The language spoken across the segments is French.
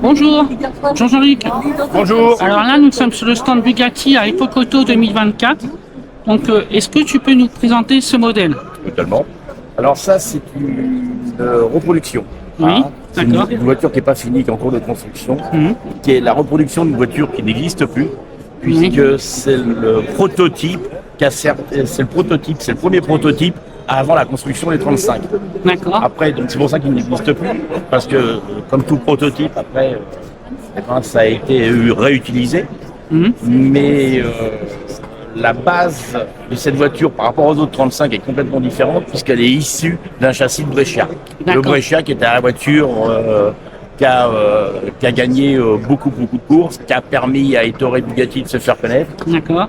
Bonjour, Jean-Luc. Bonjour. Alors là, nous sommes sur le stand Bugatti à Epoch Auto 2024. Donc, est-ce que tu peux nous présenter ce modèle? Totalement. Alors ça, c'est une reproduction. Oui, C'est d'accord. une voiture qui n'est pas finie, qui est en cours de construction, qui est la reproduction d'une voiture qui n'existe plus, puisque c'est le prototype, c'est le premier prototype avant la construction des 35. D'accord. Après, donc c'est pour ça qu'il n'existe plus, parce que comme tout prototype, après, ça a été réutilisé. Mais la base de cette voiture par rapport aux autres 35 est complètement différente, puisqu'elle est issue d'un châssis de Brescia. Le Brescia qui était la voiture qui a gagné beaucoup de courses, qui a permis à Ettore Bugatti de se faire connaître. D'accord.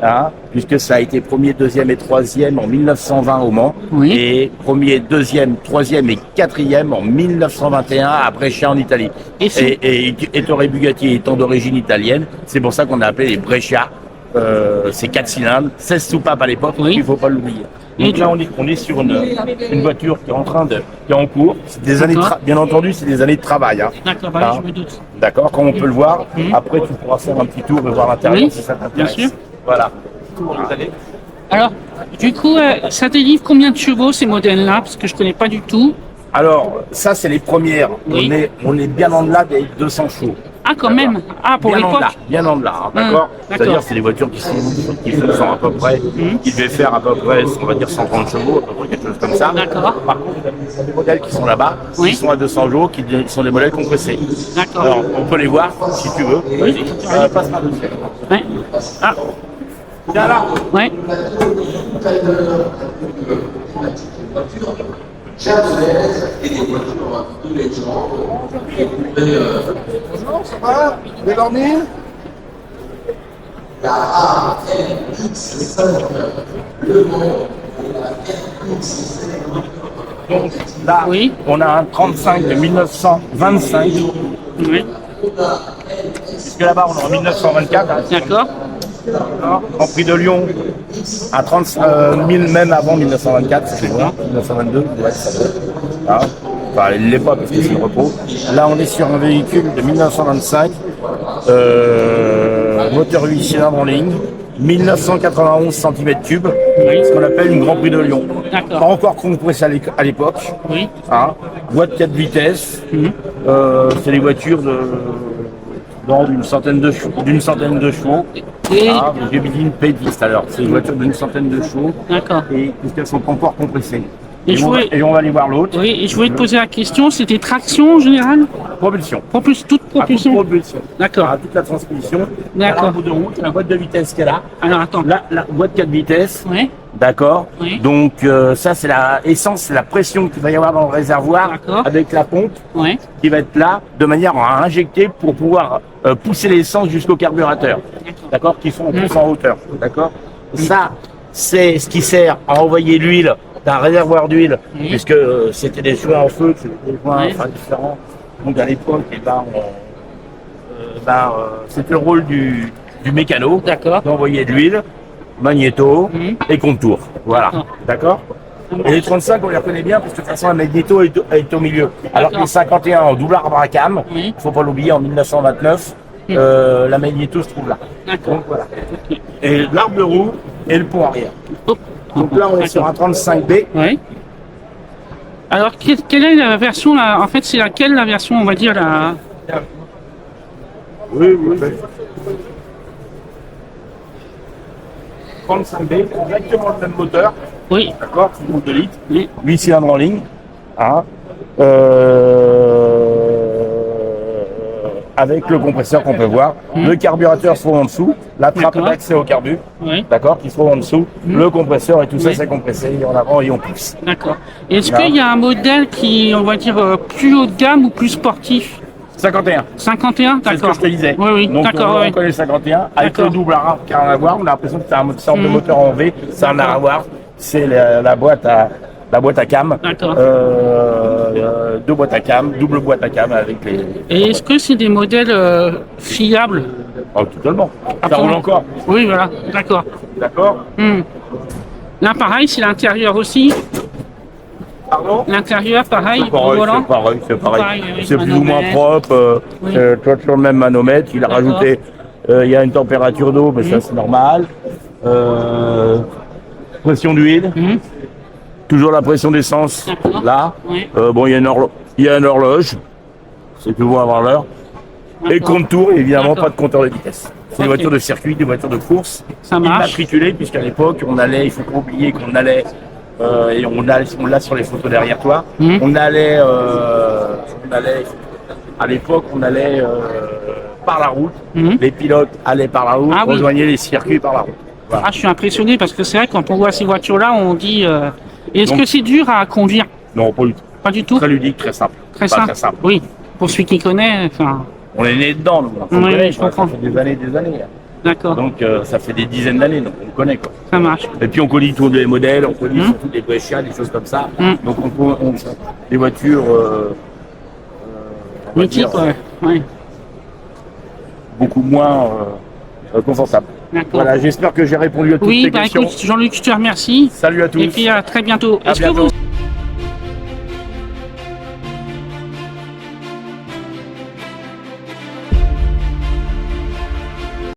Puisque ça a été premier, deuxième et troisième en 1920 au Mans, et premier, deuxième, troisième et quatrième en 1921 à Brescia en Italie. Et Ettore Bugatti étant d'origine italienne, c'est pour ça qu'on a appelé les Brescia. C'est 4 cylindres, 16 soupapes à l'époque, il ne faut pas l'oublier. Donc là, on est sur une voiture qui est en cours. C'est des années bien entendu, c'est des années de travail. D'accord, bah, je me doute. D'accord, comme on peut le voir. Après, tu pourras faire un petit tour et voir l'intérieur si ça t'intéresse. Bien sûr. Voilà. Alors, du coup, ça délivre combien de chevaux ces modèles-là? Parce que je ne connais pas du tout. Alors, ça, c'est les premières. On est bien en delà des 200 chevaux. Ah, quand même. Ah, pour l'époque. Bien en delà, d'accord. C'est-à-dire, c'est des voitures qui font à peu près, qui devaient faire à peu près, on va dire 130 chevaux, à peu près quelque chose comme ça. D'accord. Par contre, il y a des modèles qui sont là-bas, qui sont à 200 chevaux, qui sont des modèles compressés. D'accord. Alors, on peut les voir si tu veux. Vas-y, passe-moi dessus. Ouais. Ah. Viens là. Ouais. japonaise et des voitures de légende. Bonjour, ça va? Vous avez dormi? La AMX5, Le Mans et la RX7. Donc là, on a un 35 de 1925. Oui. Puisque là-bas, on est en 1924. D'accord. En prix de Lyon, à 30 000, même avant 1924, c'est quoi 1922, ouais, ça doit. Enfin, il l'est pas parce que c'est le repos. Là, on est sur un véhicule de 1925, moteur 8 cylindres en ligne, 1991 cm3, ce qu'on appelle une Grand Prix de Lyon. Pas encore compressé à l'époque. Oui. Boîte 4 vitesses. C'est des voitures d'une centaine de chevaux. J'ai mis une pédiste alors. C'est une voiture d'une centaine de chevaux. D'accord. Et puisqu'elles sont encore compressées. Et on va aller voir l'autre. Oui, et je voulais te poser la question, c'était traction en général? Propulsion. Toute propulsion. Toute propulsion. D'accord. Toute la transmission. D'accord. La bout de route, la boîte de vitesse qui est là. Alors attends. La boîte 4 vitesses. Oui. D'accord. Oui. Donc ça c'est la essence, c'est la pression qu'il va y avoir dans le réservoir avec la pompe qui va être là de manière à injecter pour pouvoir pousser l'essence jusqu'au carburateur. D'accord. Qui sont en plus en hauteur. D'accord. Ça c'est ce qui sert à envoyer l'huile d'un réservoir d'huile, puisque c'était des joints en feu, c'était des joints différents. Donc à l'époque, c'était le rôle du mécano d'envoyer de l'huile, magnéto et contour. Voilà. D'accord. Et les 35, on les reconnaît bien, parce que de toute façon, la magnéto est au milieu. Alors que les 51 en double arbre à cam, il ne faut pas l'oublier, en 1929, la magnéto se trouve là. Donc voilà. Et l'arbre de roue et le pont arrière. Donc là, on est sur un 35B. Oui. Alors, quelle est la version là? En fait, c'est laquelle la version, on va dire la. Oui. 35B, exactement le même moteur. Oui. D'accord, 2 litres. 8 cylindres en ligne. Avec le compresseur qu'on peut voir. Le carburateur se trouve en dessous. La trappe d'accès au carbu. D'accord, qui se trouve en dessous. Le compresseur et tout ça, c'est compressé en avant et on pousse. D'accord. Est-ce qu'il y a un modèle qui, on va dire, plus haut de gamme ou plus sportif? 51. 51, C'est ce que d'accord. je te disais. Oui, oui, Donc d'accord. on oui. connaît le 51. Avec D'accord. le double arabe qui a rien à voir, on a l'impression que c'est une sorte de moteur en V. Ça n'a rien à voir. C'est la boîte à cam. D'accord. Deux boîtes à cam, double boîte à cam avec les. Et est-ce que c'est des modèles fiables? Oh, totalement. Ça Absolument. roule encore. Oui, voilà, d'accord. D'accord. Là, pareil, c'est l'intérieur aussi. Pardon. L'intérieur, pareil, C'est pareil, au volant. c'est pareil. Pareil, oui, C'est plus ou moins manomètre. propre. Oui. Toujours le même manomètre. Il a D'accord. rajouté. Il y a une température d'eau, mais ça c'est normal. Pression d'huile. Toujours la pression d'essence. D'accord. Là. Oui. Bon, il y a une horloge. C'est plus bon avoir l'heure. Et D'accord. compte tour, évidemment, D'accord. pas de compteur de vitesse. C'est des Ok. voitures de circuit, des voitures de course. Ça marche. Immatriculées, puisqu'à l'époque, on allait, il faut pas oublier qu'on allait, et on l'a sur les photos derrière toi, on allait, à l'époque, on allait par la route. Les pilotes allaient par la route, Ah oui. rejoignaient les circuits par la route. Voilà. Ah, je suis impressionné parce que c'est vrai, quand on voit ces voitures-là, on dit est-ce Donc- que c'est dur à conduire? Non, pas du tout. Pas du tout. Très ludique, très simple. Très Pas simple. Très simple. Oui, pour celui qui connaît, enfin, On est né dedans, nous. On Oui, connaît, je quoi. comprends. Ça fait des années. d'accord, Donc, ça fait des dizaines d'années, donc on connaît, quoi. ça marche. Et puis on connaît tous les modèles, on connaît surtout des Brescia, des choses comme ça. Donc on des voitures on va Mythique, dire, ouais. Ouais. beaucoup moins confortables. D'accord. Voilà, j'espère que j'ai répondu à toutes Oui, tes bah questions. écoute, Jean-Luc, je te remercie. Salut à tous. Et puis à très bientôt. À Est-ce bientôt. que vous